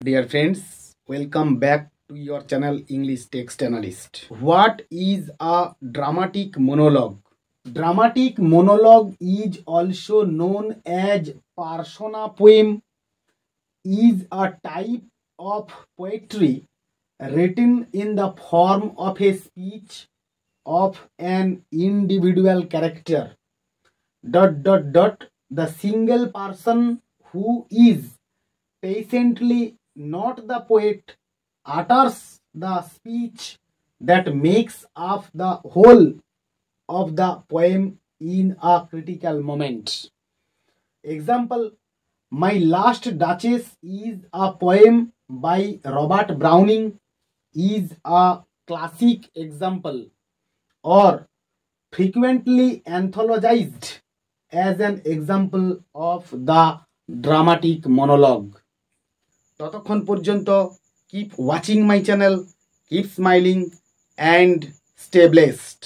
Dear friends, welcome back to your channel English Text Analyst. What is a dramatic monologue? Dramatic monologue is also known as persona poem, is a type of poetry written in the form of a speech of an individual character. The single person who is patiently not the poet utters the speech that makes up the whole of the poem in a critical moment. Example: My Last Duchess is a poem by Robert Browning is a classic example, or frequently anthologized as an example of the dramatic monologue. ততক্ষণ পর্যন্ত keep watching my channel, keep smiling and stay blessed.